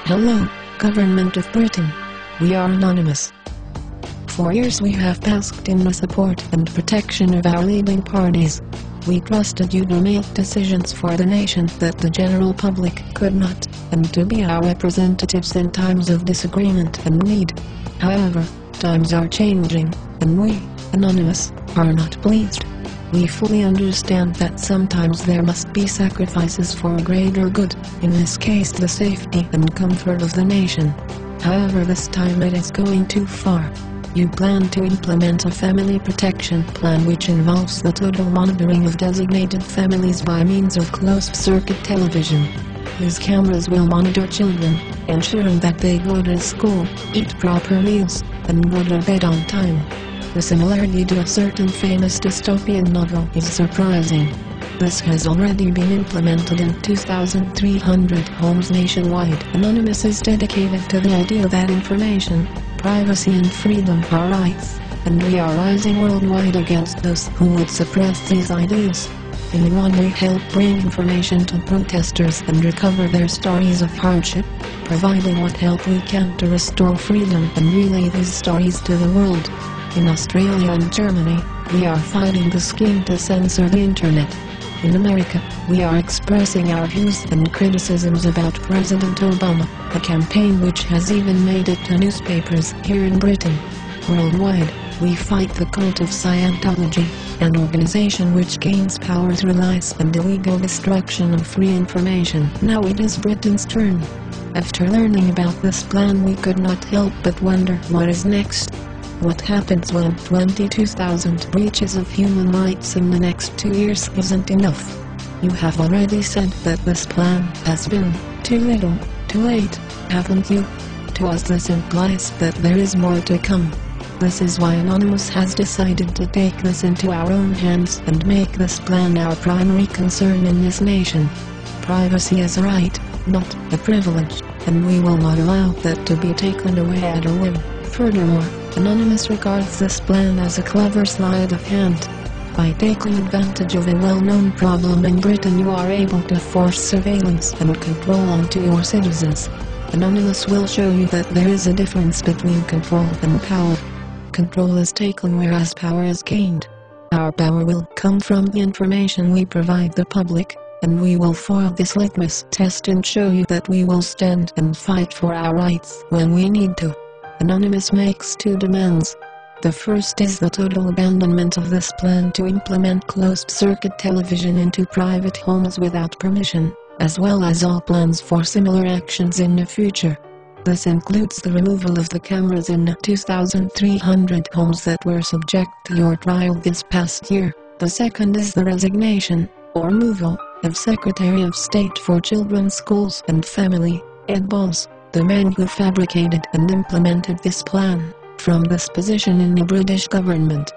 Hello, Government of Britain. We are anonymous. For years we have basked in the support and protection of our leading parties. We trusted you to make decisions for the nation that the general public could not, and to be our representatives in times of disagreement and need. However, times are changing, and we, anonymous, are not pleased. We fully understand that sometimes there must be sacrifices for a greater good, in this case the safety and comfort of the nation. However, this time it is going too far. You plan to implement a family protection plan which involves the total monitoring of designated families by means of closed-circuit television. These cameras will monitor children, ensuring that they go to school, eat proper meals, and go to bed on time. The similarity to a certain famous dystopian novel is surprising. This has already been implemented in 2,300 homes nationwide. Anonymous is dedicated to the idea that information, privacy and freedom are rights, and we are rising worldwide against those who would suppress these ideas. In Iran we help bring information to protesters and recover their stories of hardship, providing what help we can to restore freedom and relay these stories to the world. In Australia and Germany, we are fighting the scheme to censor the internet. In America, we are expressing our views and criticisms about President Obama, a campaign which has even made it to newspapers here in Britain. Worldwide, we fight the cult of Scientology, an organization which gains power through lies and illegal destruction of free information. Now it is Britain's turn. After learning about this plan, we could not help but wonder what is next. What happens when 22,000 breaches of human rights in the next 2 years isn't enough? You have already said that this plan has been too little, too late, haven't you? To us this implies that there is more to come. This is why Anonymous has decided to take this into our own hands and make this plan our primary concern in this nation. Privacy is a right, not a privilege, and we will not allow that to be taken away at a whim. Furthermore, Anonymous regards this plan as a clever sleight of hand. By taking advantage of a well-known problem in Britain, you are able to force surveillance and control onto your citizens. Anonymous will show you that there is a difference between control and power. Control is taken whereas power is gained. Our power will come from the information we provide the public, and we will foil this litmus test and show you that we will stand and fight for our rights when we need to. Anonymous makes 2 demands. The first is the total abandonment of this plan to implement closed-circuit television into private homes without permission, as well as all plans for similar actions in the future. This includes the removal of the cameras in the 2,300 homes that were subject to your trial this past year. The second is the resignation, or removal, of Secretary of State for Children, Schools and Family, Ed Balls, the man who fabricated and implemented this plan, from this position in the British government.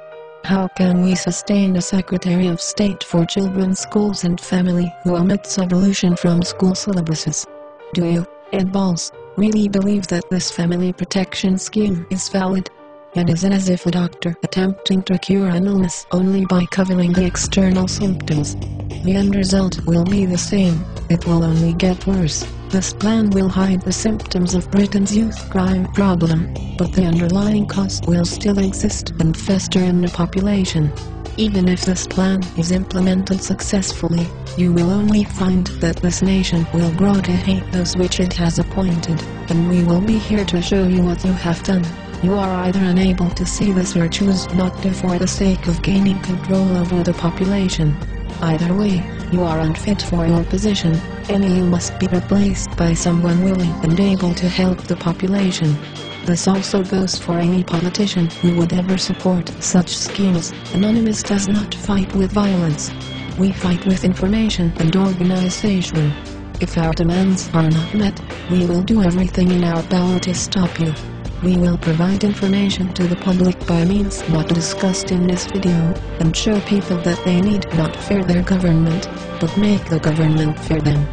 How can we sustain a Secretary of State for Children, Schools and Family who omits evolution from school syllabuses? Do you, Ed Balls, really believe that this family protection scheme is valid? It is as if a doctor attempting to cure an illness only by covering the external symptoms. The end result will be the same, it will only get worse. This plan will hide the symptoms of Britain's youth crime problem, but the underlying cause will still exist and fester in the population. Even if this plan is implemented successfully, you will only find that this nation will grow to hate those which it has appointed, and we will be here to show you what you have done. You are either unable to see this or choose not to for the sake of gaining control over the population. Either way, you are unfit for your position, and you must be replaced by someone willing and able to help the population. This also goes for any politician who would ever support such schemes. Anonymous does not fight with violence. We fight with information and organization. If our demands are not met, we will do everything in our power to stop you. We will provide information to the public by means not discussed in this video, and show people that they need not fear their government, but make the government fear them.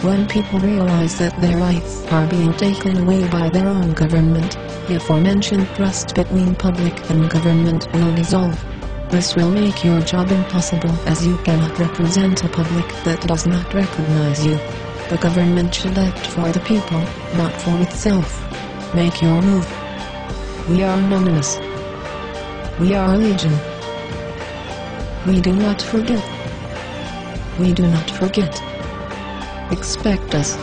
When people realize that their rights are being taken away by their own government, the aforementioned trust between public and government will dissolve. This will make your job impossible, as you cannot represent a public that does not recognize you. The government should act for the people, not for itself. Make your move. We are Anonymous. We are Legion. We do not forget. We do not forget. Expect us.